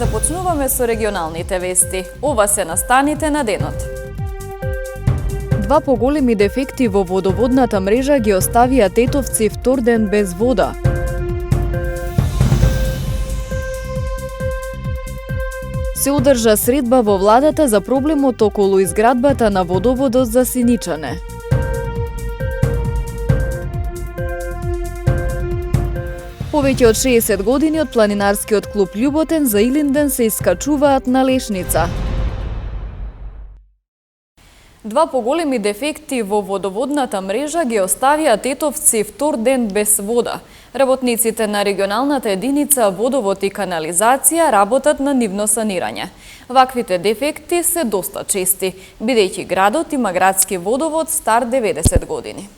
Започнуваме со регионалните вести. Ова се настаните на денот. Два поголеми дефекти во водоводната мрежа ги оставија тетовци втор ден без вода. Се одржа средба во владата за проблемот околу изградбата на водоводот за Синичане. Повеќе од 60 години од планинарскиот клуб Љуботен за Илинден се искачуваат на лешница. Два поголеми дефекти во водоводната мрежа ги оставија тетовци втор ден без вода. Работниците на регионалната единица водовод и канализација работат на нивно санирање. Ваквите дефекти се доста чести, бидејќи градот има градски водовод стар 90 години.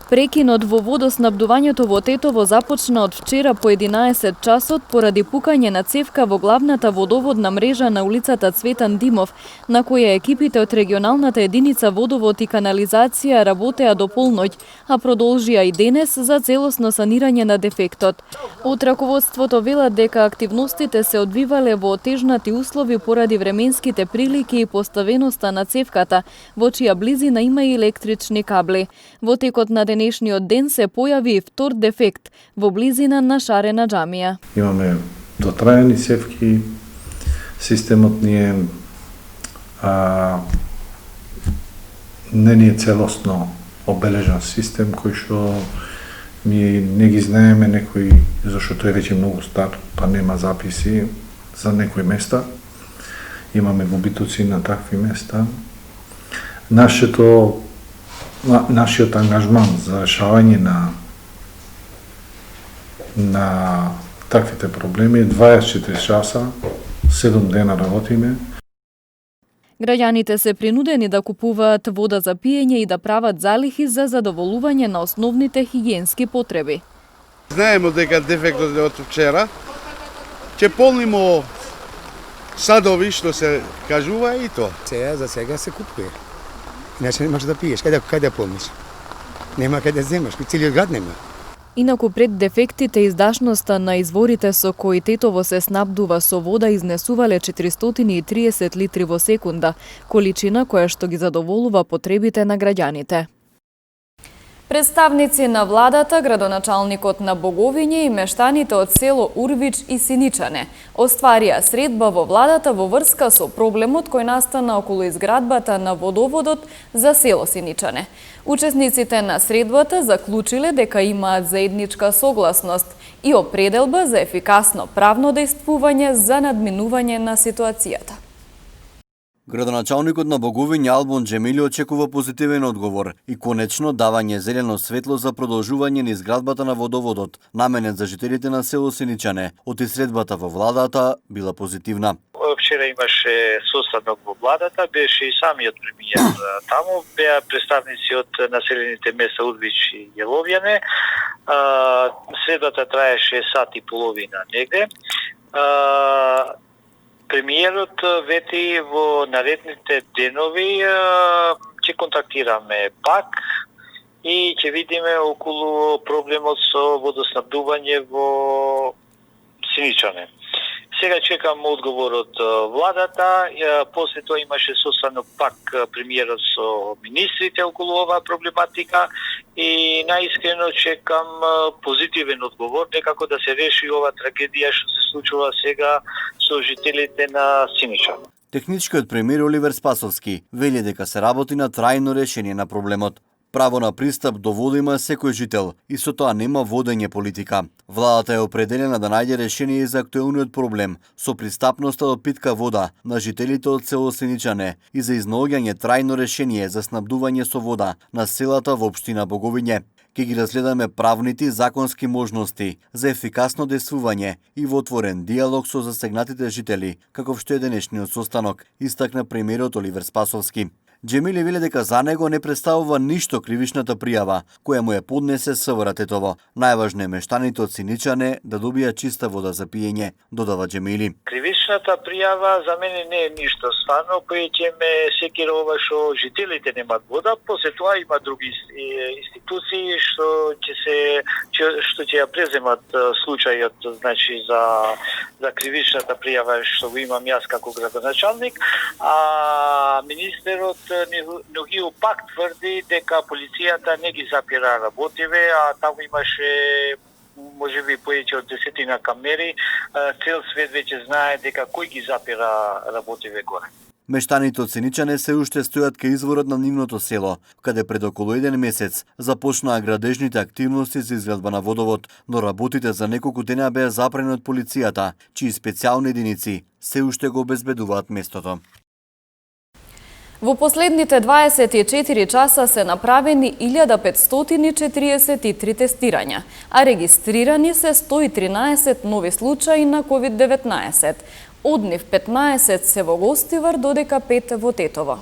Прекинот во водоснабдувањето во Тетово започна од вчера по 11 часот поради пукање на цевка во главната водоводна мрежа на улицата Цветан Димов, на која екипите од регионалната единица водовод и канализација работеа до полноќ, а продолжија и денес за целосно санирање на дефектот. Од раководството велат дека активностите се одвивале во отежнати услови поради временските прилики и поставеноста на цевката, во чија близина има и електрични кабли. Во текот на денешниот ден се појави и втор дефект во близина на Шарена џамија. Имаме дотраени цевки, системот не е целосно обележан систем кој што ние не ги знаеме некои, зашто тој веќе многу стар, па нема записи за некои места. Имаме губитоци на такви места. Нашиот ангажман за решавање на таквите проблеми е 24 часа, 7 дена работиме. Граѓаните се принудени да купуваат вода за пиење и да прават залихи за задоволување на основните хигиенски потреби. Знаеме дека дефектот е од вчера. Ќе полнимо садови, што се кажува и тоа. За сега се купува. Иначе не можеш да пиеш. Кај да помниш? Нема кај да земаш, целиот град нема. Инаку пред дефектите издашноста на изворите со кои Тетово се снабдува со вода изнесувале 430 литри во секунда, количина која што ги задоволува потребите на граѓаните. Представници на владата, градоначалникот на Боговиње и мештаните од село Урвич и Синичане остварија средба во владата во врска со проблемот кој настана околу изградбата на водоводот за село Синичане. Учесниците на средбата заклучиле дека имаат заедничка согласност и определба за ефикасно правно дејствување за надминување на ситуацијата. Градоначалникот на Боговиње Албон Џемили очекува позитивен одговор и конечно давање зелено светло за продолжување на изградбата на водоводот, наменет за жителите на село Синичане. Од средбата во владата била позитивна. Вчера имаше состанок во владата, беше и самиот премиер таму, беа представници од населените места Урвич и Јеловјане. Средбата траеше сат и половина негде. Премиерот вети во наредните денови ќе контактираме пак и ќе видиме околу проблемот со водоснабдување во Синичане. Сега чекам одговор од владата, после тоа имаше состанок пак премиерот со министрите околу оваа проблематика и наискрено чекам позитивен одговор некако да се реши оваа трагедија што се случува сега со жителите на Синичан. Техничкиот премиер Оливер Спасовски вели дека се работи на трајно решение на проблемот. Право на пристап до вода има секој жител и со тоа нема водење политика. Владата е определена да најде решение за актуелниот проблем со пристапноста до питка вода на жителите од село Синичане и за изнаоѓање трајно решение за снабдување со вода на селата во општина Боговиње. Ке ги разгледаме правните и законски можности за ефикасно дејствување и во отворен диалог со засегнатите жители, каков што е денешниот состанок, истакна премиерот Оливер Спасовски. Џемили вели дека за него не представува ништо кривичната пријава која му ја поднесе СВР Тетово. Најважно е мештаните од Синичане да добијат чиста вода за пиење, додава Џемили. Кривичната пријава за мене не е ништо стварно, кој ќе ме секира ова што жителите немаат вода, после тоа има други институции што ќе ја преземат случајот, значи за кривичната пријава што го имам јас како градоначалник, а министерот Нухио пак тврди дека полицијата не ги запира работиве, а таму имаше можеби повеќе од 10 камери. Цел свет веќе знае дека кој ги запира работиве горе. Мештаните од Сеничане се уште стојат кај изворот на нивното село, каде пред околу 1 месец започнаа градежните активности за изградба на водовод, но работите за неколку дена беа запрени од полицијата, чии специјални единици се уште го обезбедуваат местото. Во последните 24 часа се направени 1543 тестирања, а регистрирани се 113 нови случаи на COVID-19. Од нив 15 се во Гостивар, додека 5 во Тетово.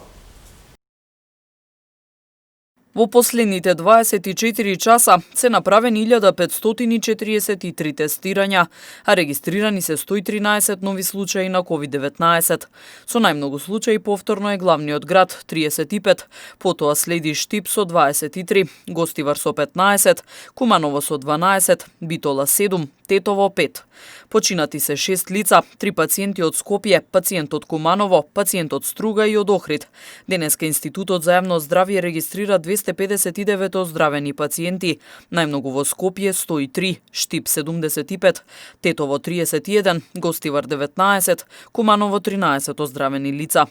Во последните 24 часа се направени 1543 тестирања, а регистрирани се 113 нови случаи на COVID-19. Со најмногу случаи повторно е главниот град 35, потоа следи Штип со 23, Гостивар со 15, Куманово со 12, Битола 7, Тетово 5. Починати се 6 лица, 3 пациенти од Скопје, пациент од Куманово, пациент од Струга и од Охрид. Денеска Институтот за јавно здравје регистрира 259 оздравени пациенти, најмногу во Скопје 103, Штип 75, Тетово 31, Гостивар 19, Куманово 13 оздравени лица.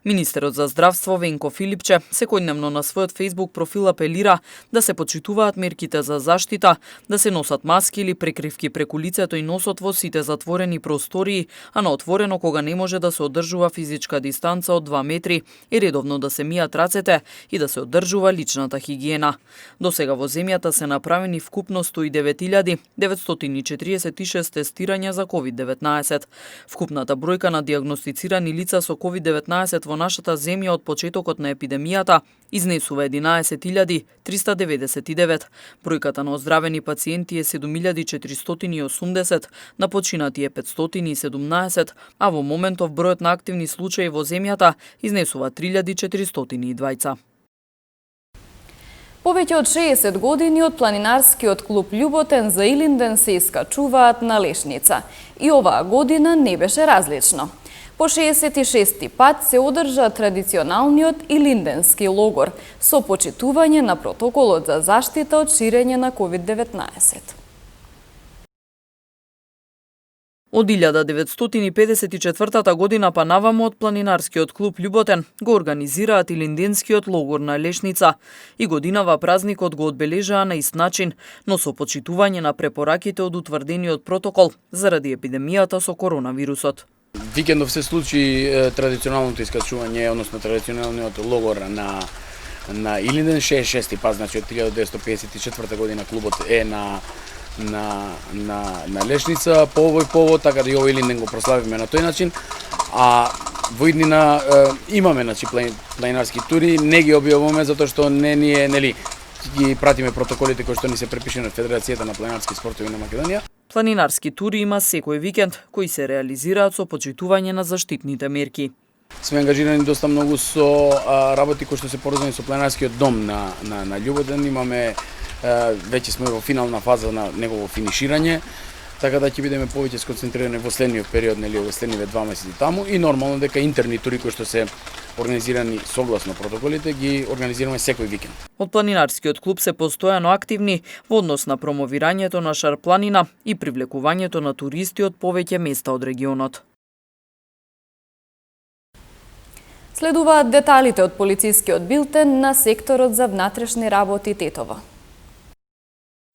Министерот за здравство Венко Филипче секојдневно на својот Facebook профил апелира да се почитуваат мерките за заштита, да се носат маски или прекривки преку лицето и носот во сите затворени простории, а на отворено кога не може да се одржува физичка дистанца од 2 метри и редовно да се мијат рацете и да се одржува личната хигиена. До сега во земјата се направени вкупно 109.946 тестирања за COVID-19. Вкупната бројка на диагностицирани лица со COVID-19 во нашата земја од почетокот на епидемијата изнесува 11.399. Бројката на оздравени пациенти е 7.480, на починати е 517, а во моментов бројот на активни случаи во земјата изнесува 3.420. Повеќе од 60 години од планинарскиот клуб Љуботен за Илинден се искачуваат на Лешница. И оваа година не беше различно. По 66-ти пат се одржа традиционалниот илинденски логор со почитување на протоколот за заштита од ширење на COVID-19. Од 1954 година па наваму од планинарскиот клуб Љуботен го организираат илинденскиот логор на Лешница и годинава празникот го одбележаа на ист начин, но со почитување на препораките од утврдениот протокол заради епидемијата со коронавирусот. Викендов се случи традиционалното искачување, односно традиционалниот логор на Илинден, 66-ти пат, значи од 1954 година клубот е на Лешница по овој повод, така да и овој Илинден го прославивме на тој начин. А во иднина имаме планинарски тури, не ги објавуваме затоа што не ние, нели, ги пратиме протоколите кои што ни се препишени од Федерацијата на планинарски спортови на Македонија. Планинарски тури има секој викенд, кои се реализираат со почитување на заштитните мерки. Сме ангажирани доста многу со работи кои што се поврзани со планинарскиот дом на Љуботен. Имаме веќе сме во финална фаза на негово финиширање, така да ќе бидеме повеќе сконцентрирани во следниот период, нели, во следниве 2 месеци таму и нормално дека интерни тури кои што се организирани согласно протоколите ги организираме секој викенд. Од планинарскиот клуб се постојано активни во однос на промовирањето на шарпланина и привлекувањето на туристи од повеќе места од регионот. Следуваат деталите од полицискиот билтен на секторот за внатрешни работи Тетово.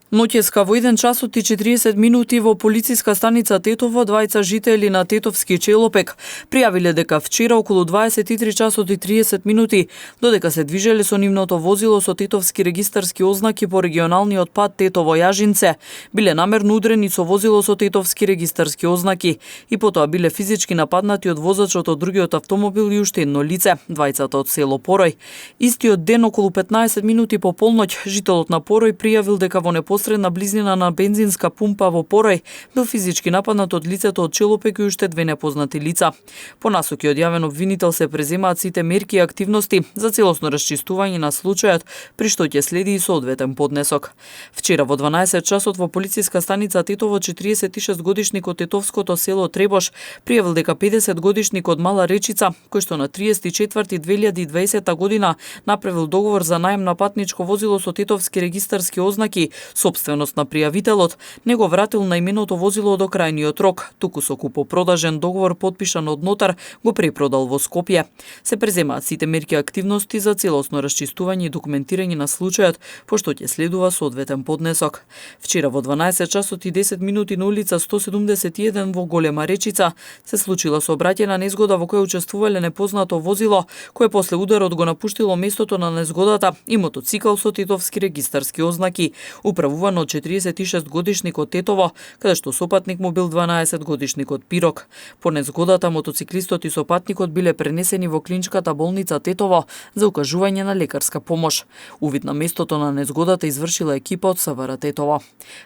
Ноќеска во 1 часот и 40 минути во полициска станица Тетово двајца жители на Тетовски Челопек пријавиле дека вчера околу 23 часот и 30 минути додека се движеле со нивното возило со тетовски регистарски ознаки по регионалниот пат Тетово-Јажинце, биле намерно удрени со возило со тетовски регистарски ознаки и потоа биле физички нападнати од возачот од другиот автомобил и уште едно лице, двајцата од село Порој. Истиот ден околу 15 минути по полноќ жителот на Порој пријавил дека во непосредна близнина на бензинска пумпа во Порај бил физички нападнат од лицето од Челопек и уште две непознати лица. По насоки од јавен обвинител се преземаат сите мерки и активности за целосно расчистување на случајот, при што ќе следи и соодветен поднесок. Вчера во 12 часот во полициска станица Тетово 46 годишник од тетовското село Требош пријавил дека 50 годишник од Мала Речица, кој што на 34.2020 година направил договор за наем на патничко возило со тетовски регистарски ознаки, собственост на пријавителот, не го вратил на именото возило до крајниот рок, туку со купопродажен договор подпишан од нотар го препродал во Скопје. Се преземаат сите мерки и активности за целосно расчистување и документирање на случајот, пошто ќе следува соодветен поднесок. Вчера во 12 часот и 10 минути на улица 171 во Голема Речица се случила сообраќајна незгода во која учествувале непознато возило, кое после ударот го напуштило местото на незгодата и мотоцикл со тетовски регистарски ознаки, управуван од 46 годишник од Тетово, каде што сопатник му бил 12 годишник од Пирок. По незгодата мотоциклистот и сопатникот биле пренесени во клиничката болница Тетово за укажување на лекарска помош. Увид на местото на незгодата извршила екипа од СВР Тетово.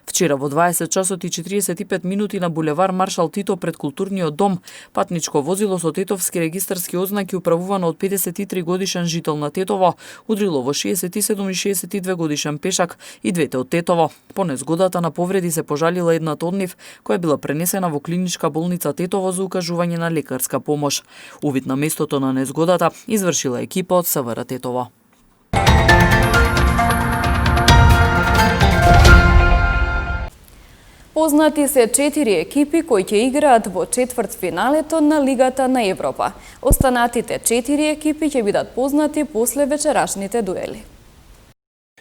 Вчера во 20 часот и 45 минути на булевар Маршал Тито пред културниот дом, патничко возило со тетовски регистарски ознаки управувано од 53 годишен жител на Тетово удрило во 67 и 62 годишен пешак и двете од Тетово. По незгодата на повреди се пожалила едната од нив, која била пренесена во клиничка болница Тетово за укажување на лекарска помош. Увид на местото на незгодата извршила екипа од СВР Тетово. Познати се 4 екипи кои ќе играат во четвртфиналето на Лигата на Европа. Останатите 4 екипи ќе бидат познати после вечерашните дуели.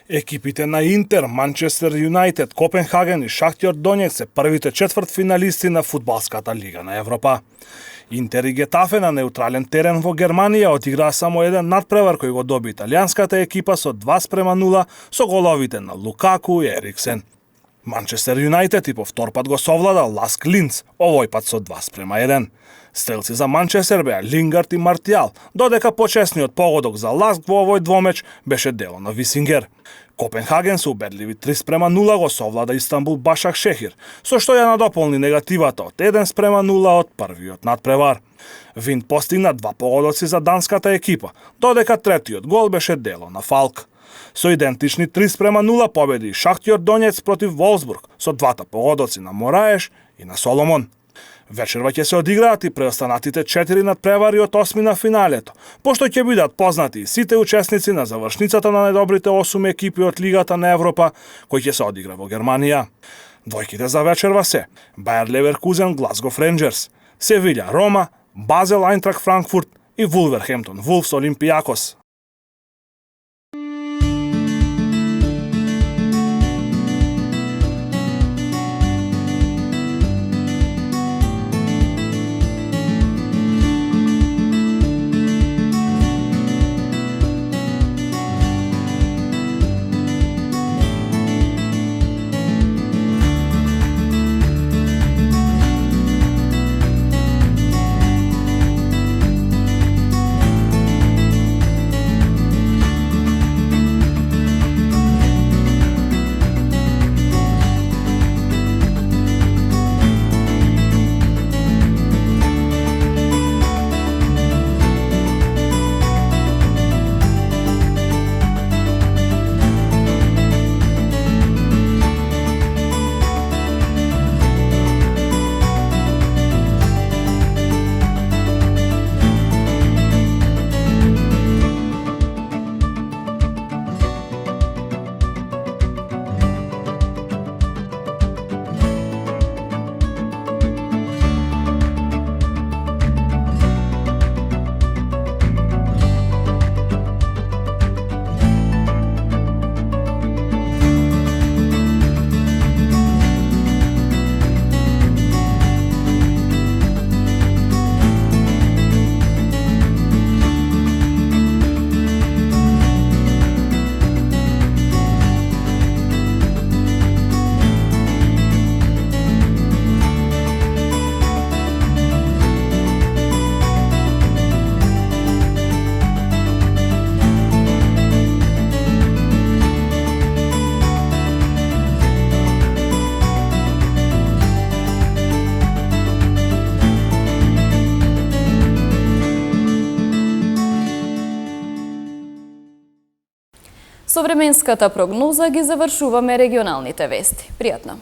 Екипите на Интер, Манчестер Юнайтед, Копенхаген и Шахтјор Донецк се првите четвртфиналисти на фудбалската Лига на Европа. Интер и Гетафе на неутрален терен во Германија одиграа само еден надпревар кој го доби италијанската екипа со 2:0 со головите на Лукаку и Ериксен. Манчестер Юнайтед и по втор пат го совлада Ласк Линц, овој пат со 2:1. Стрелци за Манчестер беа Лингард и Мартијал, додека почесниот погодок за Ласк во овој двомеч беше дело на Висингер. Копенхаген со убедливи 3:0 го совлада Истанбул Башак Шехир, со што ја надополни негативата од 1:0 од првиот надпревар. Винт постигна 2 погодоци за данската екипа, додека третиот гол беше дело на Фалк. Со идентични 3:0 победи Шахтјор Донецк против Волсбург со 2 погодоци на Мораеш и на Соломон. Вечерва ќе се одиграат и преостанатите 4 надпревари од 8 на финалето, пошто ќе бидат познати сите учесници на завршницата на најдобрите 8 екипи од Лигата на Европа, кој ќе се одигра во Германија. Двојките за вечерва се Бајер Леверкузен Глазгов Рейнџерс, Севиља Рома, Базел Ајнтрак Франкфурт и Вулверхемптон Вулфс Олимпијакос. Со временската прогноза ги завршуваме регионалните вести. Пријатно!